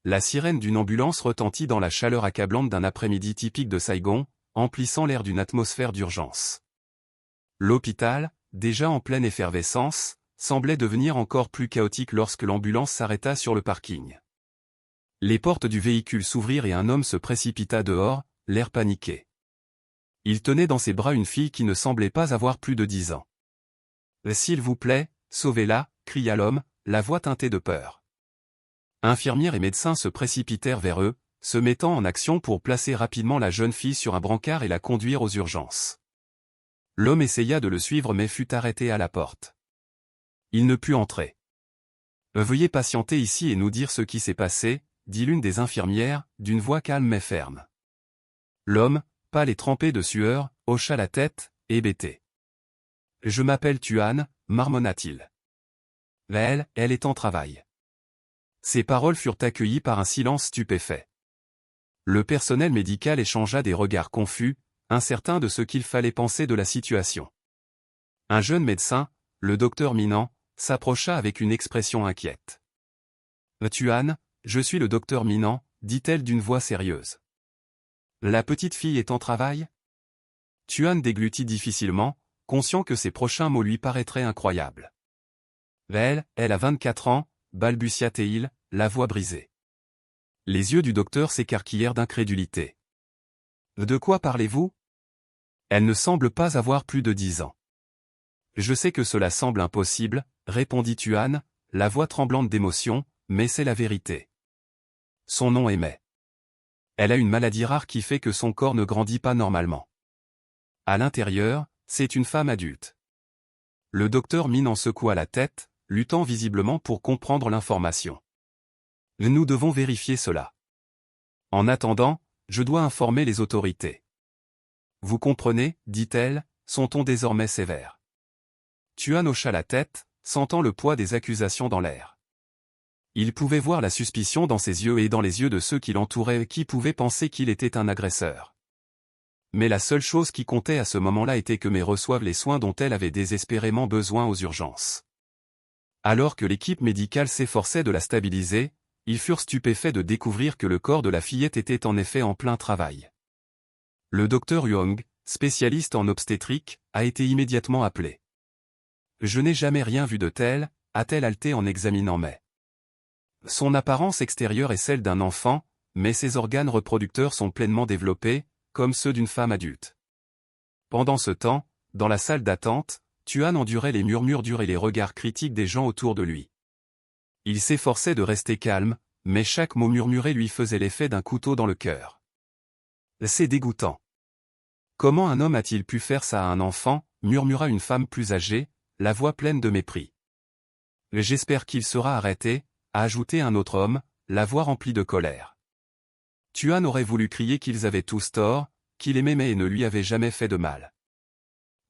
la sirène d'une ambulance retentit dans la chaleur accablante d'un après-midi typique de Saigon, emplissant l'air d'une atmosphère d'urgence. L'hôpital, déjà en pleine effervescence, semblait devenir encore plus chaotique lorsque l'ambulance s'arrêta sur le parking. Les portes du véhicule s'ouvrirent et un homme se précipita dehors, l'air paniqué. Il tenait dans ses bras une fille qui ne semblait pas avoir plus de 10 ans. « S'il vous plaît, sauvez-la » cria l'homme, la voix teintée de peur. Infirmières et médecins se précipitèrent vers eux, se mettant en action pour placer rapidement la jeune fille sur un brancard et la conduire aux urgences. L'homme essaya de le suivre mais fut arrêté à la porte. Il ne put entrer. « Veuillez patienter ici et nous dire ce qui s'est passé » dit l'une des infirmières, d'une voix calme mais ferme. L'homme, pâle et trempé de sueur, hocha la tête, hébété. « Je m'appelle Tuan, marmonna-t-il. Elle est en travail. » Ces paroles furent accueillies par un silence stupéfait. Le personnel médical échangea des regards confus, incertains de ce qu'il fallait penser de la situation. Un jeune médecin, le docteur Minnan, s'approcha avec une expression inquiète. « Tuan, je suis le docteur Minnan, dit-elle d'une voix sérieuse. La petite fille est en travail ? Tuan déglutit difficilement, conscient que ses prochains mots lui paraîtraient incroyables. Elle a 24 ans, balbutia-t-il, la voix brisée. Les yeux du docteur s'écarquillèrent d'incrédulité. De quoi parlez-vous ? Elle ne semble pas avoir plus de 10 ans. Je sais que cela semble impossible, répondit Tuan, la voix tremblante d'émotion, mais c'est la vérité. Son nom est May. Elle a une maladie rare qui fait que son corps ne grandit pas normalement. À l'intérieur, c'est une femme adulte. Le docteur Minnan secoua la tête, luttant visiblement pour comprendre l'information. Nous devons vérifier cela. En attendant, je dois informer les autorités. Vous comprenez, dit-elle, son ton désormais sévère. Tuan hocha la tête, sentant le poids des accusations dans l'air. Il pouvait voir la suspicion dans ses yeux et dans les yeux de ceux qui l'entouraient et qui pouvaient penser qu'il était un agresseur. Mais la seule chose qui comptait à ce moment-là était que May reçoive les soins dont elle avait désespérément besoin aux urgences. Alors que l'équipe médicale s'efforçait de la stabiliser, ils furent stupéfaits de découvrir que le corps de la fillette était en effet en plein travail. Le docteur Young, spécialiste en obstétrique, a été immédiatement appelé. « Je n'ai jamais rien vu de tel », a-t-elle haleté en examinant May. Son apparence extérieure est celle d'un enfant, mais ses organes reproducteurs sont pleinement développés, comme ceux d'une femme adulte. Pendant ce temps, dans la salle d'attente, Tuan endurait les murmures durs et les regards critiques des gens autour de lui. Il s'efforçait de rester calme, mais chaque mot murmuré lui faisait l'effet d'un couteau dans le cœur. C'est dégoûtant. Comment un homme a-t-il pu faire ça à un enfant, murmura une femme plus âgée, la voix pleine de mépris. J'espère qu'il sera arrêté, a ajouté un autre homme, la voix remplie de colère. Tuan aurait voulu crier qu'ils avaient tous tort, qu'il aimait May et ne lui avait jamais fait de mal.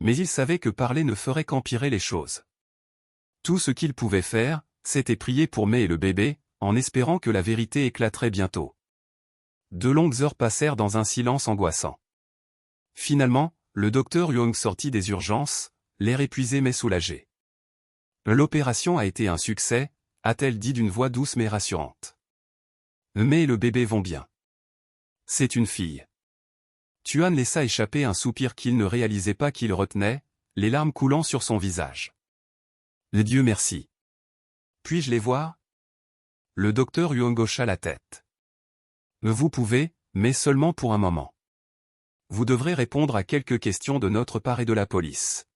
Mais il savait que parler ne ferait qu'empirer les choses. Tout ce qu'il pouvait faire, c'était prier pour May et le bébé, en espérant que la vérité éclaterait bientôt. 2 longues heures passèrent dans un silence angoissant. Finalement, le docteur Young sortit des urgences, l'air épuisé mais soulagé. L'opération a été un succès, a-t-elle dit d'une voix douce mais rassurante. May et le bébé vont bien. C'est une fille. Tuan laissa échapper un soupir qu'il ne réalisait pas qu'il retenait, les larmes coulant sur son visage. Dieu merci. Puis-je les voir ? Le docteur Young hocha la tête. Vous pouvez, mais seulement pour un moment. Vous devrez répondre à quelques questions de notre part et de la police.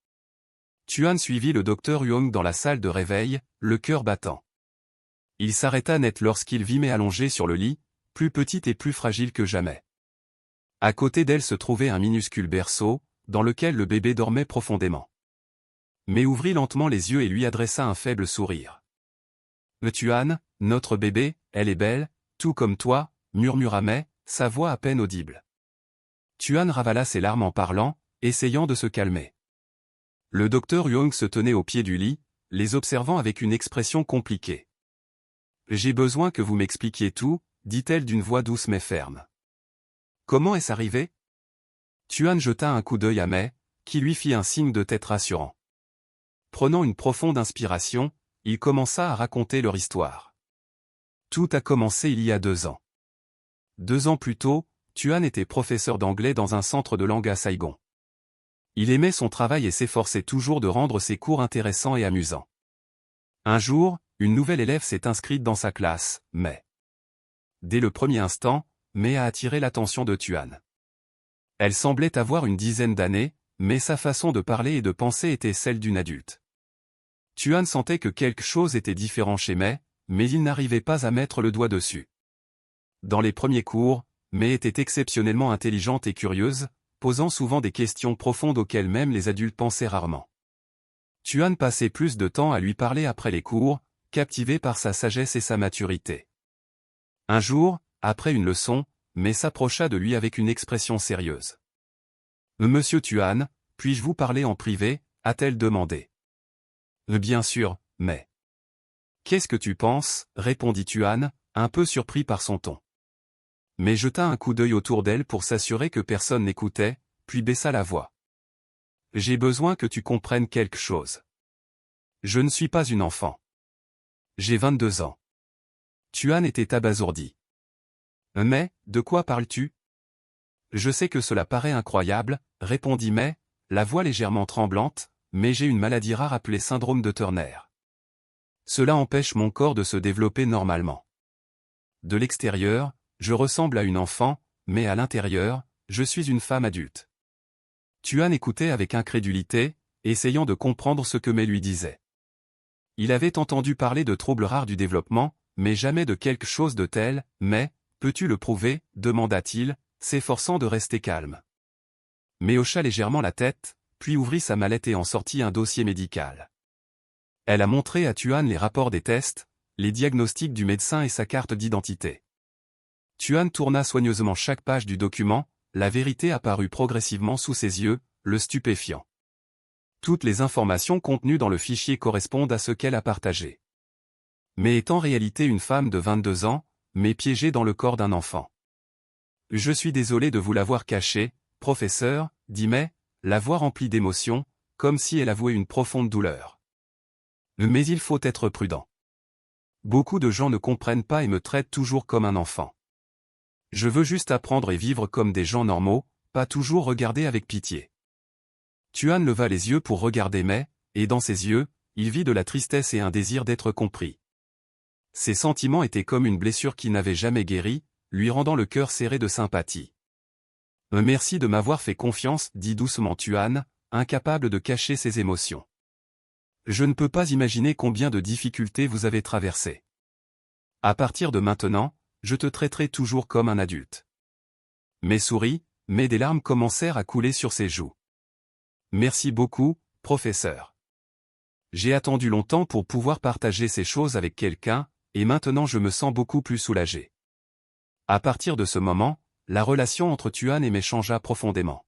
Tuan suivit le docteur Young dans la salle de réveil, le cœur battant. Il s'arrêta net lorsqu'il vit May allongée sur le lit, plus petite et plus fragile que jamais. À côté d'elle se trouvait un minuscule berceau, dans lequel le bébé dormait profondément. May ouvrit lentement les yeux et lui adressa un faible sourire. Tuan, notre bébé, elle est belle, tout comme toi, murmura May, sa voix à peine audible. Tuan ravala ses larmes en parlant, essayant de se calmer. Le docteur Young se tenait au pied du lit, les observant avec une expression compliquée. « J'ai besoin que vous m'expliquiez tout », dit-elle d'une voix douce mais ferme. « Comment est-ce arrivé ?» Tuan jeta un coup d'œil à May, qui lui fit un signe de tête rassurant. Prenant une profonde inspiration, il commença à raconter leur histoire. Tout a commencé il y a 2 ans. 2 ans plus tôt, Tuan était professeur d'anglais dans un centre de langue à Saigon. Il aimait son travail et s'efforçait toujours de rendre ses cours intéressants et amusants. Un jour, une nouvelle élève s'est inscrite dans sa classe, Mai. Dès le premier instant, Mai a attiré l'attention de Tuan. Elle semblait avoir une dizaine d'années, mais sa façon de parler et de penser était celle d'une adulte. Tuan sentait que quelque chose était différent chez Mai, mais il n'arrivait pas à mettre le doigt dessus. Dans les premiers cours, Mai était exceptionnellement intelligente et curieuse, posant souvent des questions profondes auxquelles même les adultes pensaient rarement. Tuan passait plus de temps à lui parler après les cours, captivé par sa sagesse et sa maturité. Un jour, après une leçon, Mai s'approcha de lui avec une expression sérieuse. « Monsieur Tuan, puis-je vous parler en privé ?» a-t-elle demandé. « Bien sûr, mais... »« Qu'est-ce que tu penses ?» répondit Tuan, un peu surpris par son ton. Mais jeta un coup d'œil autour d'elle pour s'assurer que personne n'écoutait, puis baissa la voix. « J'ai besoin que tu comprennes quelque chose. Je ne suis pas une enfant. J'ai 22 ans. » Tuan était abasourdi. « Mais, de quoi parles-tu » ? « Je sais que cela paraît incroyable, » répondit Mai, la voix légèrement tremblante, « mais j'ai une maladie rare appelée syndrome de Turner. Cela empêche mon corps de se développer normalement. De l'extérieur, je ressemble à une enfant, mais à l'intérieur, je suis une femme adulte. » Tuan écoutait avec incrédulité, essayant de comprendre ce que Mai lui disait. Il avait entendu parler de troubles rares du développement, mais jamais de quelque chose de tel. « Mais, peux-tu le prouver » demanda-t-il, s'efforçant de rester calme. Mai hocha légèrement la tête, puis ouvrit sa mallette et en sortit un dossier médical. Elle a montré à Tuan les rapports des tests, les diagnostics du médecin et sa carte d'identité. Tuan tourna soigneusement chaque page du document, la vérité apparut progressivement sous ses yeux, le stupéfiant. Toutes les informations contenues dans le fichier correspondent à ce qu'elle a partagé. Mais est en réalité une femme de 22 ans, mais piégée dans le corps d'un enfant. « Je suis désolé de vous l'avoir caché, professeur, » dit Mai, la voix remplie d'émotion, comme si elle avouait une profonde douleur. « Mais il faut être prudent. Beaucoup de gens ne comprennent pas et me traitent toujours comme un enfant. Je veux juste apprendre et vivre comme des gens normaux, pas toujours regarder avec pitié. » Tuan leva les yeux pour regarder Mai, et dans ses yeux, il vit de la tristesse et un désir d'être compris. Ses sentiments étaient comme une blessure qui n'avait jamais guéri, lui rendant le cœur serré de sympathie. « Merci de m'avoir fait confiance, » dit doucement Tuan, incapable de cacher ses émotions. « Je ne peux pas imaginer combien de difficultés vous avez traversées. À partir de maintenant, je te traiterai toujours comme un adulte. » Mai sourit, mais des larmes commencèrent à couler sur ses joues. « Merci beaucoup, professeur. J'ai attendu longtemps pour pouvoir partager ces choses avec quelqu'un, et maintenant je me sens beaucoup plus soulagé. » À partir de ce moment, la relation entre Tuan et Mai changea profondément.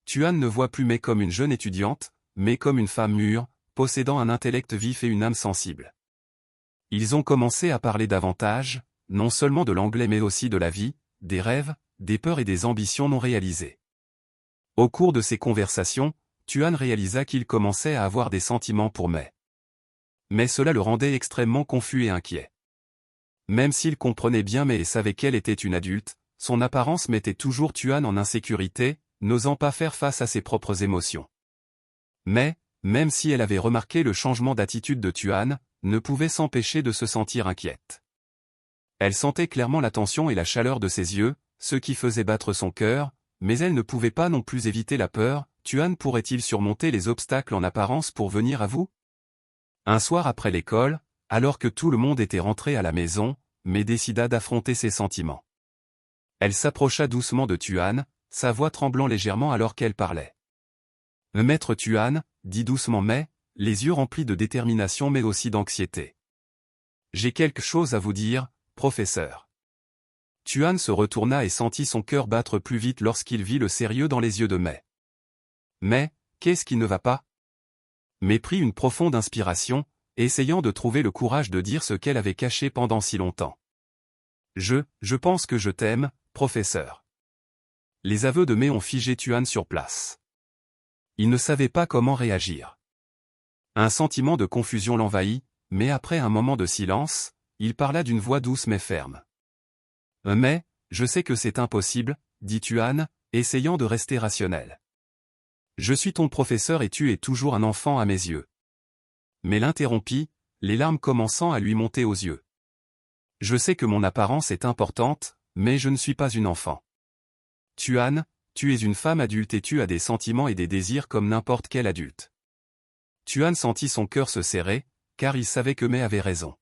Tuan ne voit plus Mai comme une jeune étudiante, mais comme une femme mûre, possédant un intellect vif et une âme sensible. Ils ont commencé à parler davantage, non seulement de l'anglais mais aussi de la vie, des rêves, des peurs et des ambitions non réalisées. Au cours de ces conversations, Tuan réalisa qu'il commençait à avoir des sentiments pour Mai. Mais cela le rendait extrêmement confus et inquiet. Même s'il comprenait bien Mai et savait qu'elle était une adulte, son apparence mettait toujours Tuan en insécurité, n'osant pas faire face à ses propres émotions. Mais, même si elle avait remarqué le changement d'attitude de Tuan, ne pouvait s'empêcher de se sentir inquiète. Elle sentait clairement la tension et la chaleur de ses yeux, ce qui faisait battre son cœur, mais elle ne pouvait pas non plus éviter la peur. Tuan pourrait-il surmonter les obstacles en apparence pour venir à vous? Un soir après l'école, alors que tout le monde était rentré à la maison, Mai décida d'affronter ses sentiments. Elle s'approcha doucement de Tuan, sa voix tremblant légèrement alors qu'elle parlait. « Maître Tuan, » dit doucement Mai, les yeux remplis de détermination mais aussi d'anxiété. « J'ai quelque chose à vous dire, professeur. » Tuan se retourna et sentit son cœur battre plus vite lorsqu'il vit le sérieux dans les yeux de Mai. « Mais, qu'est-ce qui ne va pas ?» Mai prit une profonde inspiration, essayant de trouver le courage de dire ce qu'elle avait caché pendant si longtemps. « Je pense que je t'aime, professeur. » Les aveux de Mai ont figé Tuan sur place. Il ne savait pas comment réagir. Un sentiment de confusion l'envahit, mais après un moment de silence, il parla d'une voix douce mais ferme. Mais, je sais que c'est impossible, dit Tuan, essayant de rester rationnel. Je suis ton professeur et tu es toujours un enfant à mes yeux. Mais l'interrompit, les larmes commençant à lui monter aux yeux. Je sais que mon apparence est importante, mais je ne suis pas une enfant. Tuan, tu es une femme adulte et tu as des sentiments et des désirs comme n'importe quel adulte. Tuan sentit son cœur se serrer, car il savait que Mai avait raison.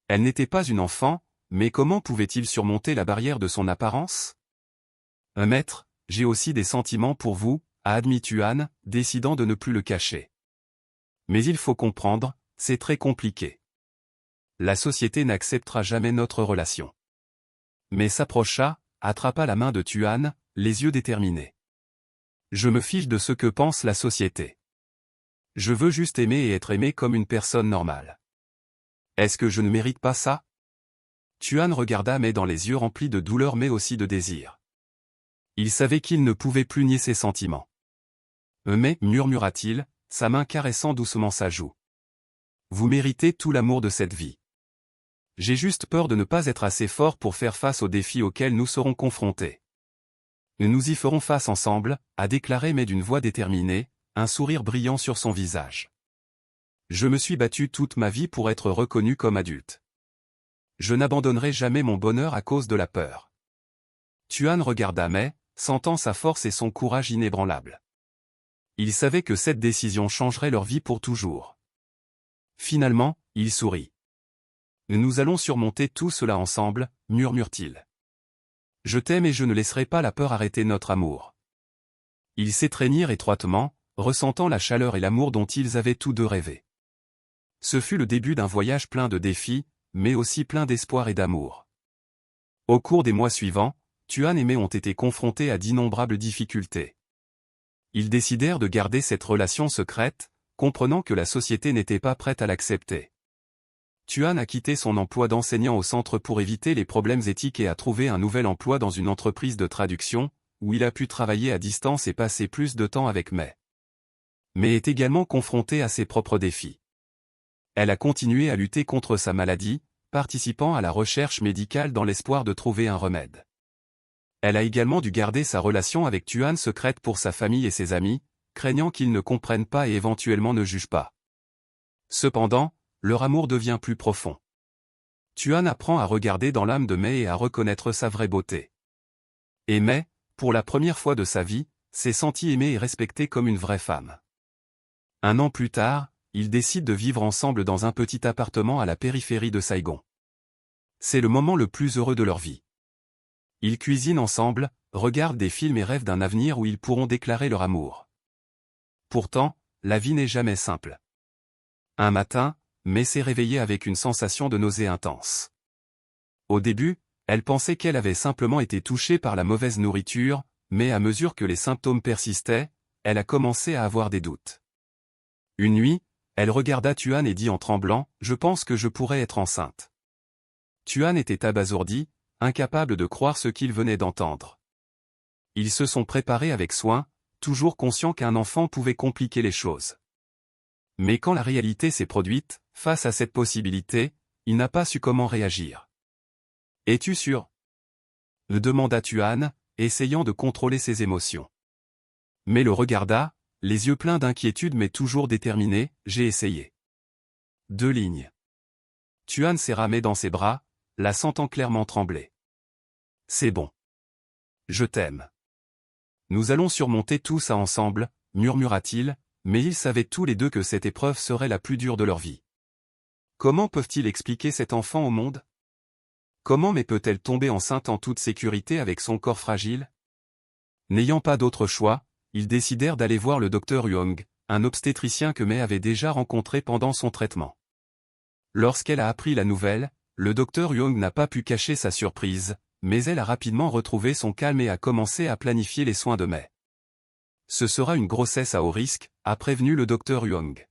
Elle n'était pas une enfant, mais comment pouvait-il surmonter la barrière de son apparence? Maître, j'ai aussi des sentiments pour vous, a admis Tuan, décidant de ne plus le cacher. Mais il faut comprendre, c'est très compliqué. La société n'acceptera jamais notre relation. Mais s'approcha, attrapa la main de Tuan, les yeux déterminés. Je me fiche de ce que pense la société. Je veux juste aimer et être aimé comme une personne normale. Est-ce que je ne mérite pas ça? Tuan regarda Mai dans les yeux remplis de douleur mais aussi de désir. Il savait qu'il ne pouvait plus nier ses sentiments. Mais, murmura-t-il, sa main caressant doucement sa joue. Vous méritez tout l'amour de cette vie. J'ai juste peur de ne pas être assez fort pour faire face aux défis auxquels nous serons confrontés. Nous y ferons face ensemble, a déclaré Mai d'une voix déterminée, un sourire brillant sur son visage. Je me suis battu toute ma vie pour être reconnu comme adulte. Je n'abandonnerai jamais mon bonheur à cause de la peur. Tuan regarda Mai, sentant sa force et son courage inébranlable. Il savait que cette décision changerait leur vie pour toujours. Finalement, il sourit. Nous allons surmonter tout cela ensemble, murmure-t-il. Je t'aime et je ne laisserai pas la peur arrêter notre amour. Ils s'étreignirent étroitement, ressentant la chaleur et l'amour dont ils avaient tous deux rêvé. Ce fut le début d'un voyage plein de défis, mais aussi plein d'espoir et d'amour. Au cours des mois suivants, Tuan et Mai ont été confrontés à d'innombrables difficultés. Ils décidèrent de garder cette relation secrète, comprenant que la société n'était pas prête à l'accepter. Tuan a quitté son emploi d'enseignant au centre pour éviter les problèmes éthiques et a trouvé un nouvel emploi dans une entreprise de traduction, où il a pu travailler à distance et passer plus de temps avec Mai. Mais est également confrontée à ses propres défis. Elle a continué à lutter contre sa maladie, participant à la recherche médicale dans l'espoir de trouver un remède. Elle a également dû garder sa relation avec Tuan secrète pour sa famille et ses amis, craignant qu'ils ne comprennent pas et éventuellement ne jugent pas. Cependant, leur amour devient plus profond. Tuan apprend à regarder dans l'âme de Mai et à reconnaître sa vraie beauté. Et Mai, pour la première fois de sa vie, s'est sentie aimée et respectée comme une vraie femme. Un an plus tard, ils décident de vivre ensemble dans un petit appartement à la périphérie de Saigon. C'est le moment le plus heureux de leur vie. Ils cuisinent ensemble, regardent des films et rêvent d'un avenir où ils pourront déclarer leur amour. Pourtant, la vie n'est jamais simple. Un matin, Mai s'est réveillée avec une sensation de nausée intense. Au début, elle pensait qu'elle avait simplement été touchée par la mauvaise nourriture, mais à mesure que les symptômes persistaient, elle a commencé à avoir des doutes. Une nuit, elle regarda Tuan et dit en tremblant, « Je pense que je pourrais être enceinte. » Tuan était abasourdi, incapable de croire ce qu'il venait d'entendre. Ils se sont préparés avec soin, toujours conscients qu'un enfant pouvait compliquer les choses. Mais quand la réalité s'est produite, face à cette possibilité, il n'a pas su comment réagir. « Es-tu sûr ?» le demanda Tuan, essayant de contrôler ses émotions. Mais le regarda, les yeux pleins d'inquiétude mais toujours déterminé, « J'ai essayé. » 2 lignes. Tuan serra Mai dans ses bras, la sentant clairement trembler. « C'est bon. Je t'aime. Nous allons surmonter tout ça ensemble, » murmura-t-il, mais ils savaient tous les deux que cette épreuve serait la plus dure de leur vie. Comment peuvent-ils expliquer cet enfant au monde? Comment Mai peut-elle tomber enceinte en toute sécurité avec son corps fragile? N'ayant pas d'autre choix, ils décidèrent d'aller voir le docteur Huang, un obstétricien que Mai avait déjà rencontré pendant son traitement. Lorsqu'elle a appris la nouvelle, le docteur Huang n'a pas pu cacher sa surprise, mais elle a rapidement retrouvé son calme et a commencé à planifier les soins de Mai. Ce sera une grossesse à haut risque, a prévenu le docteur Huang.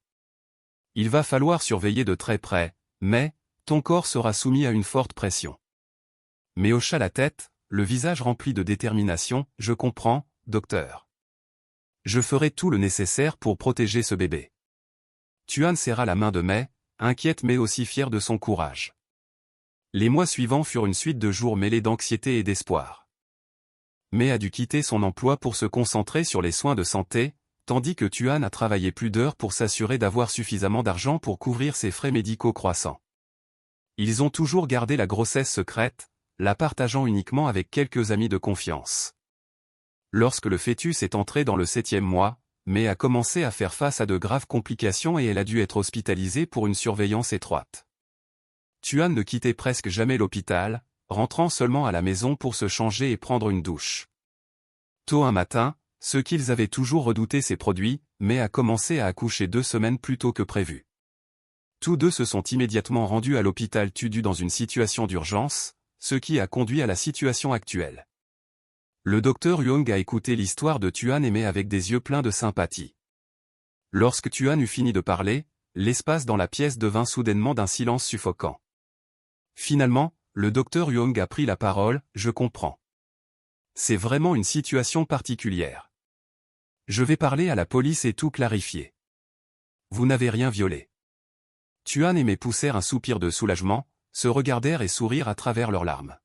Il va falloir surveiller de très près, mais ton corps sera soumis à une forte pression. Mai hocha la tête, le visage rempli de détermination, « Je comprends, docteur. Je ferai tout le nécessaire pour protéger ce bébé. » Tuan serra la main de Mai, inquiète mais aussi fière de son courage. Les mois suivants furent une suite de jours mêlés d'anxiété et d'espoir. May a dû quitter son emploi pour se concentrer sur les soins de santé, tandis que Tuan a travaillé plus d'heures pour s'assurer d'avoir suffisamment d'argent pour couvrir ses frais médicaux croissants. Ils ont toujours gardé la grossesse secrète, la partageant uniquement avec quelques amis de confiance. Lorsque le fœtus est entré dans le 7e mois, May a commencé à faire face à de graves complications et elle a dû être hospitalisée pour une surveillance étroite. Tuan ne quittait presque jamais l'hôpital, rentrant seulement à la maison pour se changer et prendre une douche. Tôt un matin, ceux qu'ils avaient toujours redouté ces produits, May a commencé à accoucher 2 semaines plus tôt que prévu. Tous deux se sont immédiatement rendus à l'hôpital Tudu dans une situation d'urgence, ce qui a conduit à la situation actuelle. Le docteur Young a écouté l'histoire de Tuan et May avec des yeux pleins de sympathie. Lorsque Tuan eut fini de parler, l'espace dans la pièce devint soudainement d'un silence suffocant. Finalement, le docteur Young a pris la parole, « Je comprends. C'est vraiment une situation particulière. Je vais parler à la police et tout clarifier. Vous n'avez rien violé. » Tuan et May poussèrent un soupir de soulagement, se regardèrent et sourirent à travers leurs larmes.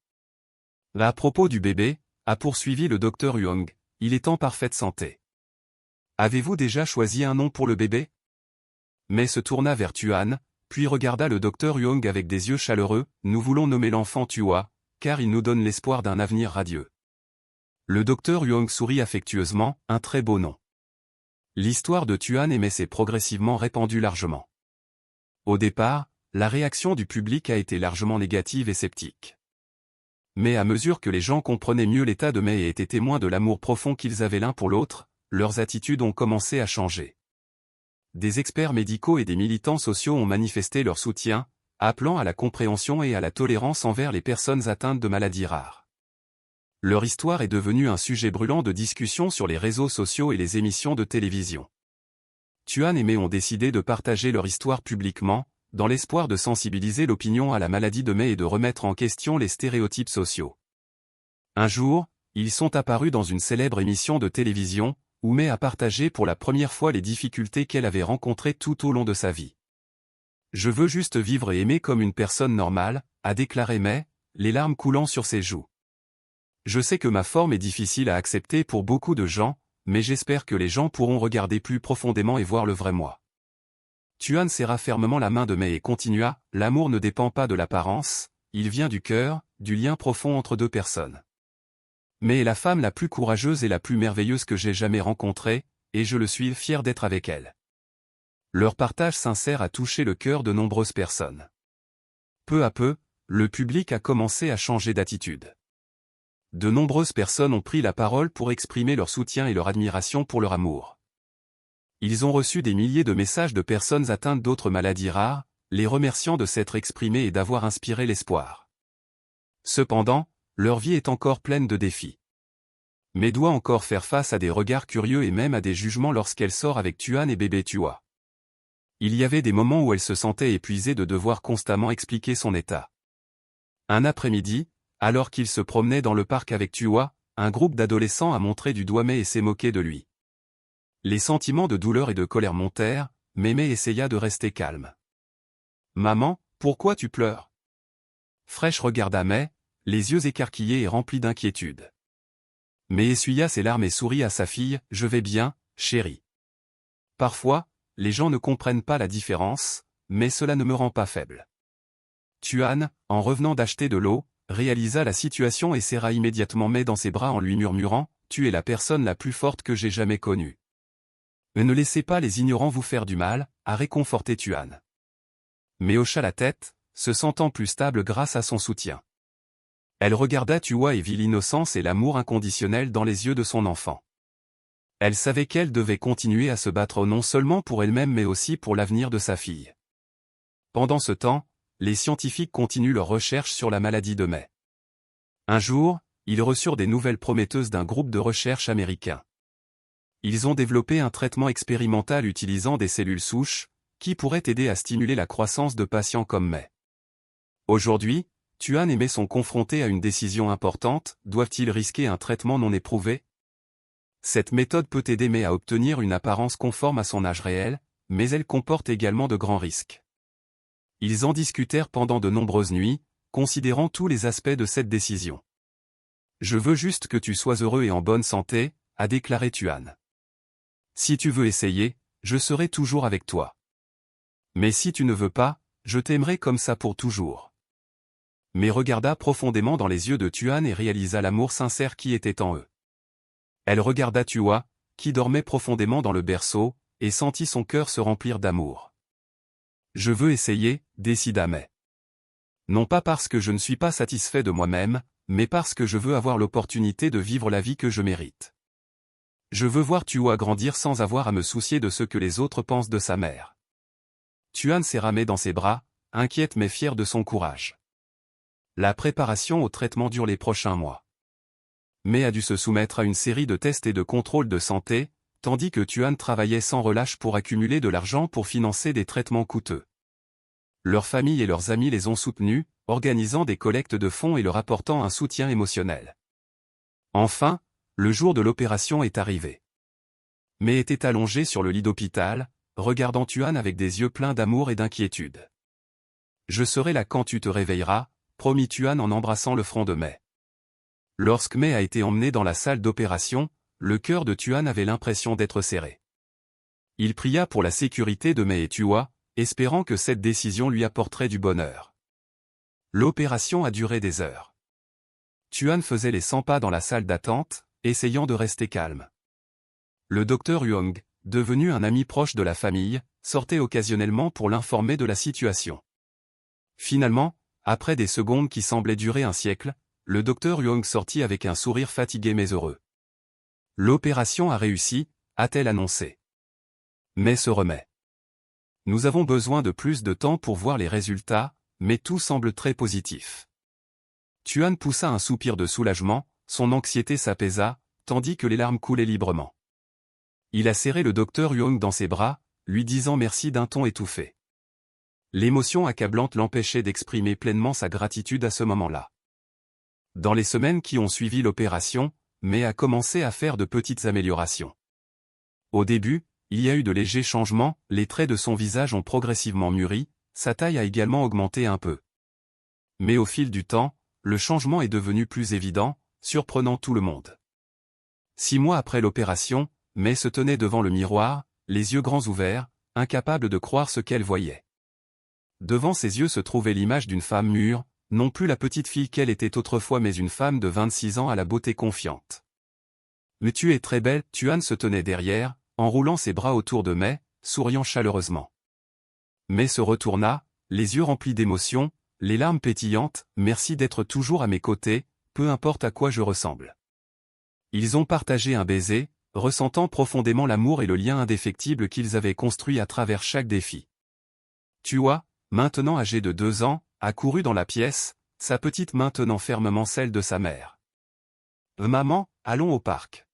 À propos du bébé, a poursuivi le docteur Young, il est en parfaite santé. Avez-vous déjà choisi un nom pour le bébé? May se tourna vers Tuan, puis regarda le docteur Young avec des yeux chaleureux, nous voulons nommer l'enfant Tua, car il nous donne l'espoir d'un avenir radieux. Le docteur Young sourit affectueusement, un très beau nom. L'histoire de Tuan et May s'est progressivement répandue largement. Au départ, la réaction du public a été largement négative et sceptique. Mais à mesure que les gens comprenaient mieux l'état de May et étaient témoins de l'amour profond qu'ils avaient l'un pour l'autre, leurs attitudes ont commencé à changer. Des experts médicaux et des militants sociaux ont manifesté leur soutien, appelant à la compréhension et à la tolérance envers les personnes atteintes de maladies rares. Leur histoire est devenue un sujet brûlant de discussion sur les réseaux sociaux et les émissions de télévision. Tuan et May ont décidé de partager leur histoire publiquement, dans l'espoir de sensibiliser l'opinion à la maladie de May et de remettre en question les stéréotypes sociaux. Un jour, ils sont apparus dans une célèbre émission de télévision, où May a partagé pour la première fois les difficultés qu'elle avait rencontrées tout au long de sa vie. « Je veux juste vivre et aimer comme une personne normale », a déclaré May, les larmes coulant sur ses joues. « Je sais que ma forme est difficile à accepter pour beaucoup de gens, mais j'espère que les gens pourront regarder plus profondément et voir le vrai moi. » Tuan serra fermement la main de May et continua, « L'amour ne dépend pas de l'apparence, il vient du cœur, du lien profond entre deux personnes. May est la femme la plus courageuse et la plus merveilleuse que j'ai jamais rencontrée, et je le suis fier d'être avec elle. » Leur partage sincère a touché le cœur de nombreuses personnes. Peu à peu, le public a commencé à changer d'attitude. De nombreuses personnes ont pris la parole pour exprimer leur soutien et leur admiration pour leur amour. Ils ont reçu des milliers de messages de personnes atteintes d'autres maladies rares, les remerciant de s'être exprimées et d'avoir inspiré l'espoir. Cependant, leur vie est encore pleine de défis. May doit encore faire face à des regards curieux et même à des jugements lorsqu'elle sort avec Tuan et bébé Tua. Il y avait des moments où elle se sentait épuisée de devoir constamment expliquer son état. Un après-midi, alors qu'il se promenait dans le parc avec Tua, un groupe d'adolescents a montré du doigt May et s'est moqué de lui. Les sentiments de douleur et de colère montèrent, mais May essaya de rester calme. « Maman, pourquoi tu pleures ?» Fresh regarda May, les yeux écarquillés et remplis d'inquiétude. May essuya ses larmes et sourit à sa fille, « Je vais bien, chérie. Parfois, les gens ne comprennent pas la différence, mais cela ne me rend pas faible. » Tuan, en revenant d'acheter de l'eau, réalisa la situation et serra immédiatement May dans ses bras en lui murmurant, « Tu es la personne la plus forte que j'ai jamais connue. » Mais ne laissez pas les ignorants vous faire du mal, a réconforté Tuan. May hocha la tête, se sentant plus stable grâce à son soutien. Elle regarda Tua et vit l'innocence et l'amour inconditionnel dans les yeux de son enfant. Elle savait qu'elle devait continuer à se battre non seulement pour elle-même mais aussi pour l'avenir de sa fille. Pendant ce temps, les scientifiques continuent leurs recherches sur la maladie de May. Un jour, ils reçurent des nouvelles prometteuses d'un groupe de recherche américain. Ils ont développé un traitement expérimental utilisant des cellules souches, qui pourrait aider à stimuler la croissance de patients comme May. Aujourd'hui, Tuan et May sont confrontés à une décision importante, doivent-ils risquer un traitement non éprouvé? Cette méthode peut aider May à obtenir une apparence conforme à son âge réel, mais elle comporte également de grands risques. Ils en discutèrent pendant de nombreuses nuits, considérant tous les aspects de cette décision. Je veux juste que tu sois heureux et en bonne santé, a déclaré Tuan. Si tu veux essayer, je serai toujours avec toi. Mais si tu ne veux pas, je t'aimerai comme ça pour toujours. Mais regarda profondément dans les yeux de Tuan et réalisa l'amour sincère qui était en eux. Elle regarda Tua, qui dormait profondément dans le berceau, et sentit son cœur se remplir d'amour. Je veux essayer, décida Mai. Non pas parce que je ne suis pas satisfait de moi-même, mais parce que je veux avoir l'opportunité de vivre la vie que je mérite. Je veux voir Tua grandir sans avoir à me soucier de ce que les autres pensent de sa mère. Tuan serra Mai dans ses bras, inquiète mais fière de son courage. La préparation au traitement dure les prochains mois. Mai a dû se soumettre à une série de tests et de contrôles de santé, tandis que Tuan travaillait sans relâche pour accumuler de l'argent pour financer des traitements coûteux. Leur famille et leurs amis les ont soutenus, organisant des collectes de fonds et leur apportant un soutien émotionnel. Enfin, le jour de l'opération est arrivé. Mai était allongée sur le lit d'hôpital, regardant Tuan avec des yeux pleins d'amour et d'inquiétude. Je serai là quand tu te réveilleras, promit Tuan en embrassant le front de Mai. Lorsque Mai a été emmenée dans la salle d'opération, le cœur de Tuan avait l'impression d'être serré. Il pria pour la sécurité de Mai et Tua, espérant que cette décision lui apporterait du bonheur. L'opération a duré des heures. Tuan faisait les 100 pas dans la salle d'attente, essayant de rester calme. Le docteur Huang, devenu un ami proche de la famille, sortait occasionnellement pour l'informer de la situation. Finalement, après des secondes qui semblaient durer un siècle, le docteur Huang sortit avec un sourire fatigué mais heureux. L'opération a réussi, a-t-elle annoncé. Mais se remet. Nous avons besoin de plus de temps pour voir les résultats, mais tout semble très positif. Tuan poussa un soupir de soulagement, son anxiété s'apaisa, tandis que les larmes coulaient librement. Il a serré le docteur Huang dans ses bras, lui disant merci d'un ton étouffé. L'émotion accablante l'empêchait d'exprimer pleinement sa gratitude à ce moment-là. Dans les semaines qui ont suivi l'opération, Mai a commencé à faire de petites améliorations. Au début, il y a eu de légers changements, les traits de son visage ont progressivement mûri, sa taille a également augmenté un peu. Mais au fil du temps, le changement est devenu plus évident, surprenant tout le monde. 6 mois après l'opération, Mai se tenait devant le miroir, les yeux grands ouverts, incapable de croire ce qu'elle voyait. Devant ses yeux se trouvait l'image d'une femme mûre, non plus la petite fille qu'elle était autrefois mais une femme de 26 ans à la beauté confiante. Mais tu es très belle, Tuan se tenait derrière, enroulant ses bras autour de Mai, souriant chaleureusement. Mai se retourna, les yeux remplis d'émotion, les larmes pétillantes, merci d'être toujours à mes côtés, peu importe à quoi je ressemble. Ils ont partagé un baiser, ressentant profondément l'amour et le lien indéfectible qu'ils avaient construit à travers chaque défi. Tua, maintenant âgé de 2 ans, a couru dans la pièce, sa petite main tenant fermement celle de sa mère. « Maman, allons au parc. »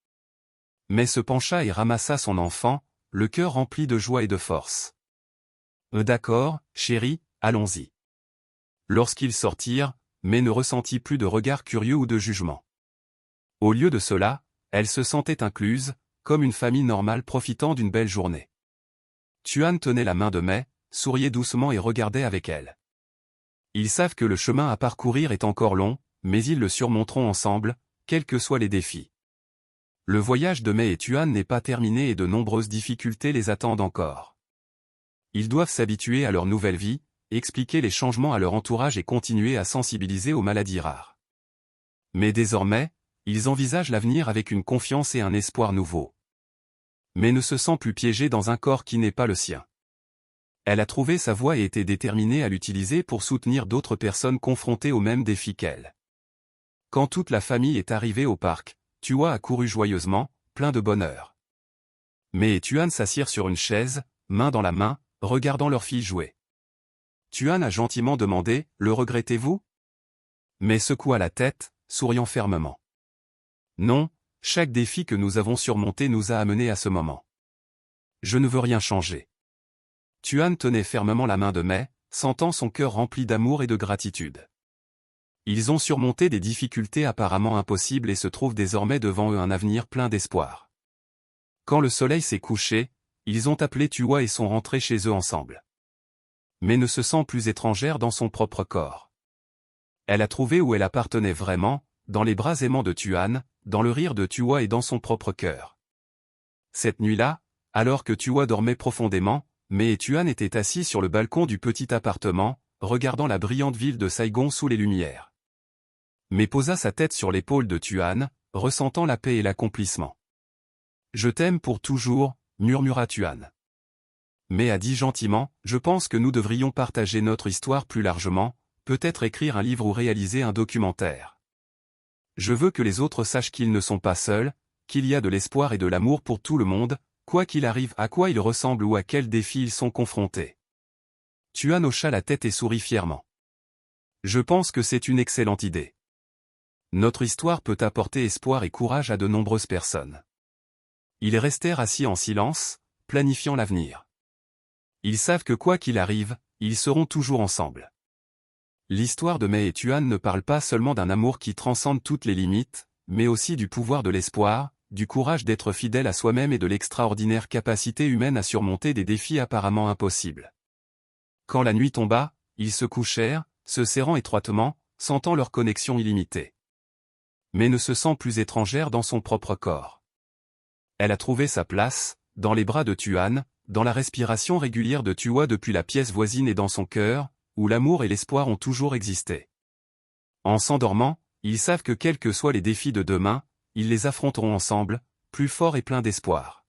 Mai se pencha et ramassa son enfant, le cœur rempli de joie et de force. « D'accord, chérie, allons-y. » Lorsqu'ils sortirent, Mai ne ressentit plus de regard curieux ou de jugement. Au lieu de cela, elle se sentait incluse, comme une famille normale profitant d'une belle journée. Tuan tenait la main de Mai, souriait doucement et regardait avec elle. Ils savent que le chemin à parcourir est encore long, mais ils le surmonteront ensemble, quels que soient les défis. Le voyage de Mai et Tuan n'est pas terminé et de nombreuses difficultés les attendent encore. Ils doivent s'habituer à leur nouvelle vie, expliquer les changements à leur entourage et continuer à sensibiliser aux maladies rares. Mais désormais, ils envisagent l'avenir avec une confiance et un espoir nouveaux. Mais ne se sent plus piégé dans un corps qui n'est pas le sien. Elle a trouvé sa voie et était déterminée à l'utiliser pour soutenir d'autres personnes confrontées aux mêmes défis qu'elle. Quand toute la famille est arrivée au parc, Tua a couru joyeusement, plein de bonheur. Mai et Tuan s'assirent sur une chaise, main dans la main, regardant leur fille jouer. Tuan a gentiment demandé « Le regrettez-vous » Mai secoua la tête, souriant fermement. Non, chaque défi que nous avons surmonté nous a amenés à ce moment. Je ne veux rien changer. Tuan tenait fermement la main de Mai, sentant son cœur rempli d'amour et de gratitude. Ils ont surmonté des difficultés apparemment impossibles et se trouvent désormais devant eux un avenir plein d'espoir. Quand le soleil s'est couché, ils ont appelé Tua et sont rentrés chez eux ensemble. Mais ne se sent plus étrangère dans son propre corps. Elle a trouvé où elle appartenait vraiment, dans les bras aimants de Tuan, dans le rire de Tuwa et dans son propre cœur. Cette nuit-là, alors que Tuwa dormait profondément, Mai et Tuan étaient assis sur le balcon du petit appartement, regardant la brillante ville de Saigon sous les lumières. Mai posa sa tête sur l'épaule de Tuan, ressentant la paix et l'accomplissement. « Je t'aime pour toujours », murmura Tuan. Mai a dit gentiment, « Je pense que nous devrions partager notre histoire plus largement, peut-être écrire un livre ou réaliser un documentaire. Je veux que les autres sachent qu'ils ne sont pas seuls, qu'il y a de l'espoir et de l'amour pour tout le monde, quoi qu'il arrive, à quoi ils ressemblent ou à quels défis ils sont confrontés. » Tuan hocha la tête et sourit fièrement. « Je pense que c'est une excellente idée. Notre histoire peut apporter espoir et courage à de nombreuses personnes. » Ils restèrent assis en silence, planifiant l'avenir. Ils savent que quoi qu'il arrive, ils seront toujours ensemble. L'histoire de Mai et Tuan ne parle pas seulement d'un amour qui transcende toutes les limites, mais aussi du pouvoir de l'espoir, du courage d'être fidèle à soi-même et de l'extraordinaire capacité humaine à surmonter des défis apparemment impossibles. Quand la nuit tomba, ils se couchèrent, se serrant étroitement, sentant leur connexion illimitée. Mais ne se sent plus étrangère dans son propre corps. Elle a trouvé sa place, dans les bras de Tuan, dans la respiration régulière de Tuwa depuis la pièce voisine et dans son cœur, où l'amour et l'espoir ont toujours existé. En s'endormant, ils savent que quels que soient les défis de demain, ils les affronteront ensemble, plus forts et pleins d'espoir.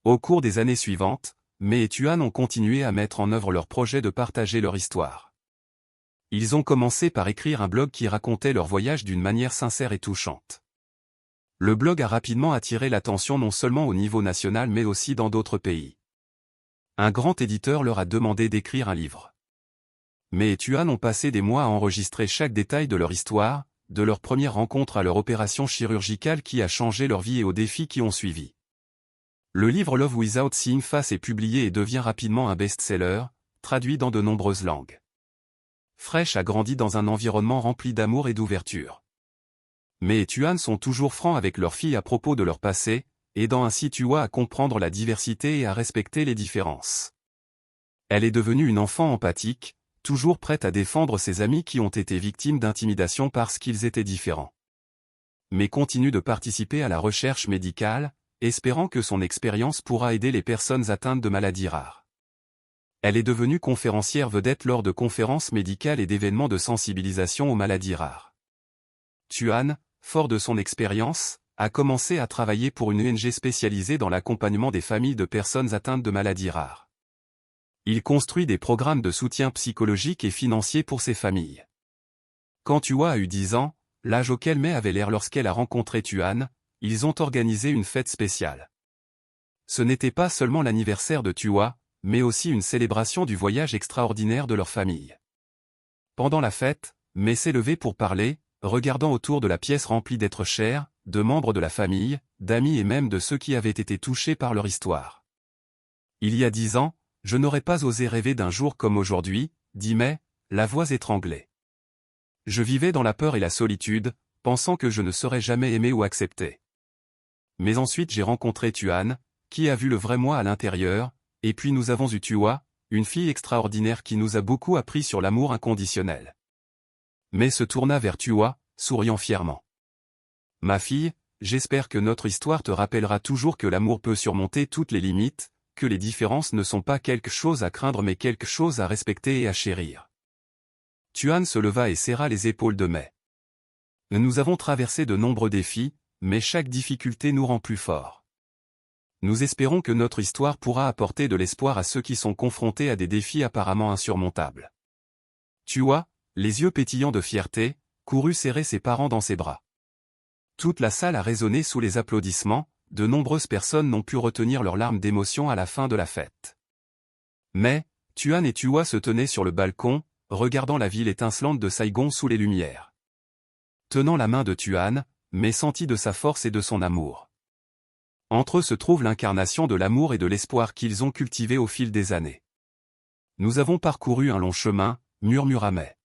Au cours des années suivantes, Mai et Tuan ont continué à mettre en œuvre leur projet de partager leur histoire. Ils ont commencé par écrire un blog qui racontait leur voyage d'une manière sincère et touchante. Le blog a rapidement attiré l'attention non seulement au niveau national mais aussi dans d'autres pays. Un grand éditeur leur a demandé d'écrire un livre. Mai et Tuan ont passé des mois à enregistrer chaque détail de leur histoire, de leur première rencontre à leur opération chirurgicale qui a changé leur vie et aux défis qui ont suivi. Le livre Love Without Seeing Face est publié et devient rapidement un best-seller, traduit dans de nombreuses langues. Fresh a grandi dans un environnement rempli d'amour et d'ouverture. Mai et Tuan sont toujours francs avec leur fille à propos de leur passé, aidant ainsi Tuwa à comprendre la diversité et à respecter les différences. Elle est devenue une enfant empathique, toujours prête à défendre ses amis qui ont été victimes d'intimidation parce qu'ils étaient différents. Mais continue de participer à la recherche médicale, espérant que son expérience pourra aider les personnes atteintes de maladies rares. Elle est devenue conférencière vedette lors de conférences médicales et d'événements de sensibilisation aux maladies rares. Tuan, fort de son expérience, a commencé à travailler pour une ONG spécialisée dans l'accompagnement des familles de personnes atteintes de maladies rares. Il construit des programmes de soutien psychologique et financier pour ces familles. Quand Tuwa a eu 10 ans, l'âge auquel Mai avait l'air lorsqu'elle a rencontré Tuan, ils ont organisé une fête spéciale. Ce n'était pas seulement l'anniversaire de Tuwa, mais aussi une célébration du voyage extraordinaire de leur famille. Pendant la fête, Mai s'est levée pour parler, regardant autour de la pièce remplie d'êtres chers, de membres de la famille, d'amis et même de ceux qui avaient été touchés par leur histoire. Il y a 10 ans, je n'aurais pas osé rêver d'un jour comme aujourd'hui, dit Mai, la voix étranglée. Je vivais dans la peur et la solitude, pensant que je ne serais jamais aimé ou accepté. Mais ensuite j'ai rencontré Tuan, qui a vu le vrai moi à l'intérieur, et puis nous avons eu Tuwa, une fille extraordinaire qui nous a beaucoup appris sur l'amour inconditionnel. Mai se tourna vers Tuwa, souriant fièrement. Ma fille, j'espère que notre histoire te rappellera toujours que l'amour peut surmonter toutes les limites, que les différences ne sont pas quelque chose à craindre mais quelque chose à respecter et à chérir. Tuan se leva et serra les épaules de Mai. Nous avons traversé de nombreux défis, mais chaque difficulté nous rend plus forts. Nous espérons que notre histoire pourra apporter de l'espoir à ceux qui sont confrontés à des défis apparemment insurmontables. Tuwa, les yeux pétillants de fierté, courut serrer ses parents dans ses bras. Toute la salle a résonné sous les applaudissements, de nombreuses personnes n'ont pu retenir leurs larmes d'émotion à la fin de la fête. Mais, Tuan et Tuwa se tenaient sur le balcon, regardant la ville étincelante de Saigon sous les lumières. Tenant la main de Tuan, Mai sentit de sa force et de son amour. Entre eux se trouve l'incarnation de l'amour et de l'espoir qu'ils ont cultivé au fil des années. Nous avons parcouru un long chemin, murmura Mai.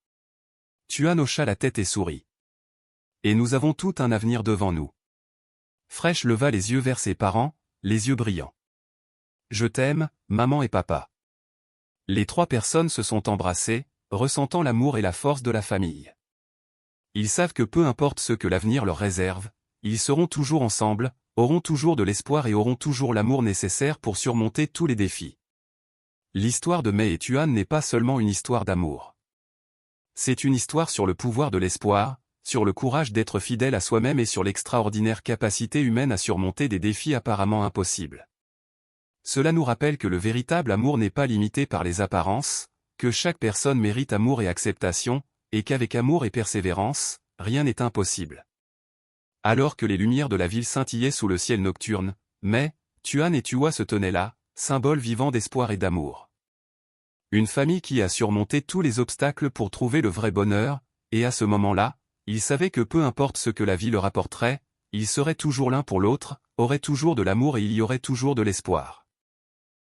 Tuan hocha la tête et sourit. Et nous avons tout un avenir devant nous. Fresh leva les yeux vers ses parents, les yeux brillants. Je t'aime, maman et papa. Les trois personnes se sont embrassées, ressentant l'amour et la force de la famille. Ils savent que peu importe ce que l'avenir leur réserve, ils seront toujours ensemble, auront toujours de l'espoir et auront toujours l'amour nécessaire pour surmonter tous les défis. L'histoire de Mei et Tuan n'est pas seulement une histoire d'amour. C'est une histoire sur le pouvoir de l'espoir, sur le courage d'être fidèle à soi-même et sur l'extraordinaire capacité humaine à surmonter des défis apparemment impossibles. Cela nous rappelle que le véritable amour n'est pas limité par les apparences, que chaque personne mérite amour et acceptation, et qu'avec amour et persévérance, rien n'est impossible. Alors que les lumières de la ville scintillaient sous le ciel nocturne, Mei, Tuan et Tua se tenaient là, symboles vivants d'espoir et d'amour. Une famille qui a surmonté tous les obstacles pour trouver le vrai bonheur, et à ce moment-là, ils savaient que peu importe ce que la vie leur apporterait, ils seraient toujours l'un pour l'autre, auraient toujours de l'amour et il y aurait toujours de l'espoir.